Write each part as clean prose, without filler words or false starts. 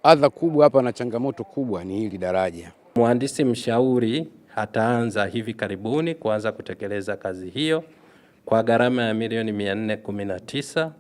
Adha kubwa hapa na changamoto kubwa ni hili daraja. Mhandisi mshauri ataanza hivi karibuni kuanza kutekeleza kazi hiyo kwa gharama ya milioni 419.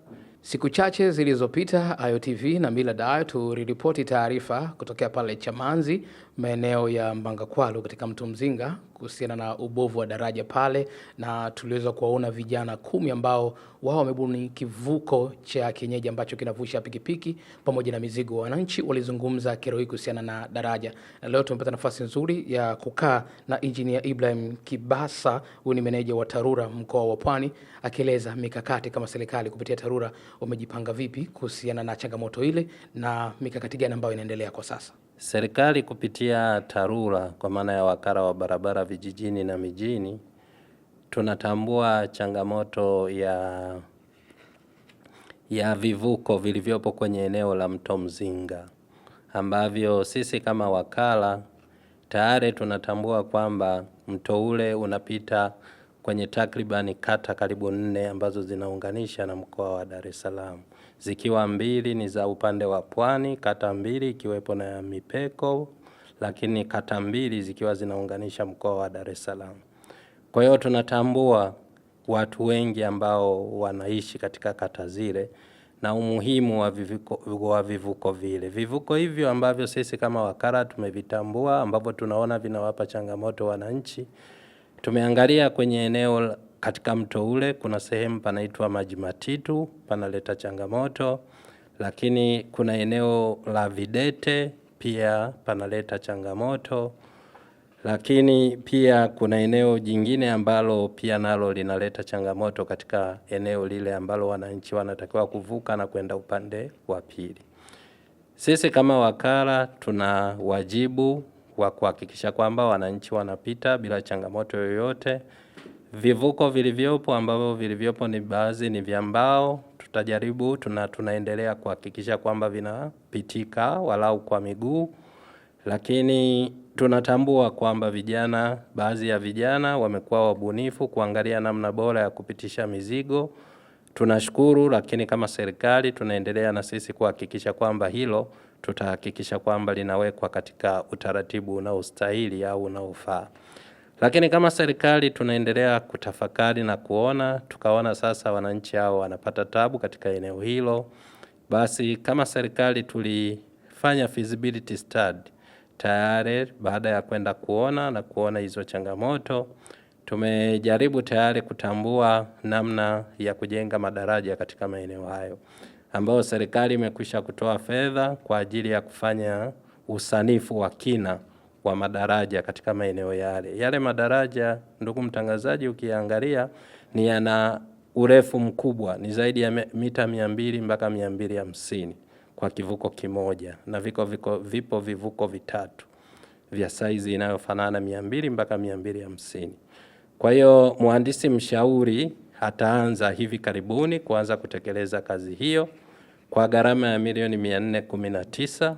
Siku chache zilizopita IOTV na Millard Ayo tuliripoti taarifa kutokea pale Chamanzi, maeneo ya Mbangakwalu katika Mto Mzinga, kuhusiana na ubovu wa daraja pale, na tuliweza kuwaona vijana 10 ambao wao wamebuni kivuko cha kienyeji ambacho kinavusha pikipiki pamoja na mizigo. Wananchi walizungumza kero hii kuhusiana na daraja, na leo tumepata nafasi nzuri ya kukaa na Engineer Ibrahim Kibasa, huyu ni meneja wa TARURA mkoa wa Pwani, akieleza mikakati kama serikali kupitia TARURA wamejipanga vipi kuhusiana na changamoto ile na mikakati gani ambayo inaendelea kwa sasa. Serikali kupitia TARURA kwa maana ya wakala wa barabara vijijini na mijini, tunatambua changamoto ya vivuko vilivyopo kwenye eneo la Mto Mzinga, ambavyo sisi kama wakala tayari tunatambua kwamba mto ule unapita kwenye takribani kata karibu 4 ambazo zinaunganisha na mkoa wa Dar es Salaam, zikiwa 2 ni za upande wa Pwani, kata 2 ikiwepo na Mipeko, lakini kata 2 zikiwa zinaunganisha mkoa wa Dar es Salaam. Kwa hiyo tunatambua watu wengi ambao wanaishi katika kata zile na umuhimu wa vivuko vile. Vivuko hivyo ambavyo sisi kama wakala tumevitambua, ambapo tunaona vinawapa changamoto wananchi. Tumeangalia kwenye eneo katika mto ule, kuna sehemu panaitwa Maji Matitu, panaleta changamoto, lakini kuna eneo la Videte pia panaleta changamoto, lakini pia kuna eneo jingine ambalo pia nalo linaleta changamoto katika eneo lile ambalo wananchi wanatakiwa kuvuka na kwenda upande wa pili. Sisi kama wakala tuna wajibu wa kuhakikisha kwamba wananchi wanapita bila changamoto yoyote. Vivuko vilivyopo ni baadhi ni vya mbao, tutajaribu tunaendelea kuhakikisha kwamba vinapitika walau kwa miguu, lakini tunatambua kwamba baadhi ya vijana wamekuwa wabunifu kuangalia namna bora ya kupitisha mizigo. Tunashukuru, lakini kama serikali tunaendelea na sisi kuhakikisha kwamba hilo tutahakikisha kwamba linawekwa katika utaratibu unaostahili au unaofaa. Lakini kama serikali tunaendelea kutafakari na tukaona sasa wananchi hao wanapata tabu katika eneo hilo, basi kama serikali tulifanya feasibility study tayari. Baada ya kwenda kuona hizo changamoto, tumejaribu tayari kutambua namna ya kujenga madaraja katika maeneo hayo, ambao serikali imekwisha kutoa fedha kwa ajili ya kufanya usanifu wa kina wa madaraja katika maeneo yale. Yale madaraja, ndugu mtangazaji, ukiangalia ni yana urefu mkubwa, ni zaidi ya mita 200 mpaka 250 kwa kivuko kimoja, na vipo vivuko vitatu vya saizi inayofanana 200 mpaka 250. Kwa hiyo mhandisi mshauri ataanza hivi karibuni kuanza kutekeleza kazi hiyo kwa gharama ya milioni 419,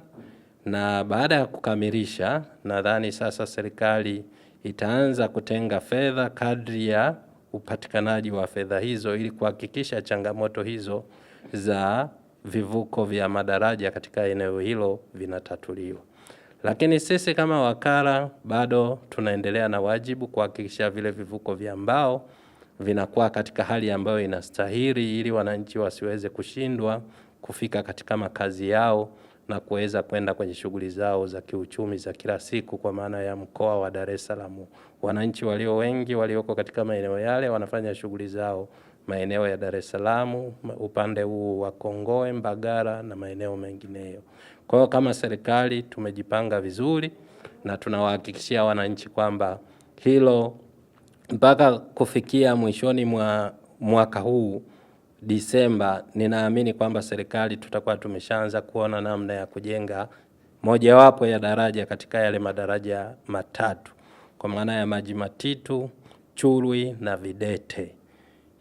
na baada ya kukamilisha, nadhani sasa serikali itaanza kutenga fedha kadri ya upatikanaji wa fedha hizo ili kuhakikisha changamoto hizo za vivuko vya madaraja katika eneo hilo vinatatuliwa. Lakini sisi kama wakala bado tunaendelea na wajibu kuhakikisha vile vivuko vya mbao vinakuwa katika hali ambayo inastahili, ili wananchi wasiweze kushindwa kufika katika makazi yao na kuweza kwenda kwenye shughuli zao za kiuchumi za kila siku, kwa maana ya mkoa wa Dar es Salaam. Wananchi walio wengi walioko katika maeneo yale wanafanya shughuli zao maeneo ya Dar es Salaam, upande huu wa Kongowe, Mbagala na maeneo mengineyo. Kwa hiyo kama serikali tumejipanga vizuri na tunawahakikishia wananchi kwamba hilo mpaka kufikia mwishoni mwa mwaka huu Disemba, ninaamini kwamba serikali tutakuwa tumeshaanza kuona namna ya kujenga mojawapo ya daraja katika yale madaraja matatu, kwa maana ya Maji Matitu, Churwi na Videte,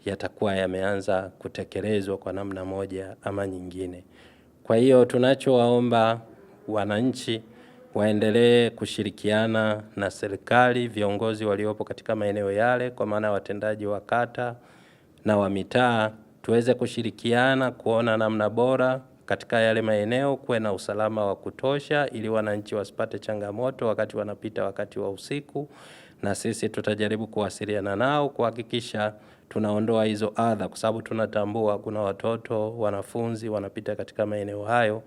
yatakuwa yameanza kutekelezwa kwa namna moja ama nyingine. Kwa hiyo tunachowaomba wananchi waendelee kushirikiana na serikali, viongozi waliopo katika maeneo yale, kwa maana watendaji wa kata na wa mitaa, tuweze kushirikiana kuona namna bora katika yale maeneo kuwe na usalama wa kutosha, ili wananchi wasipate changamoto wakati wanapita wakati wa usiku, na sisi tutajaribu kuwasiliana nao kuhakikisha tunaondoa hizo adha, kwa sababu tunatambua kuna watoto, wanafunzi wanapita katika maeneo hayo.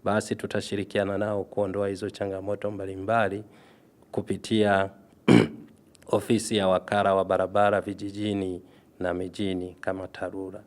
Basi tutashirikiana nao kuondoa hizo changamoto mbalimbali kupitia ofisi ya wakala wa barabara vijijini na mijini kama TARURA.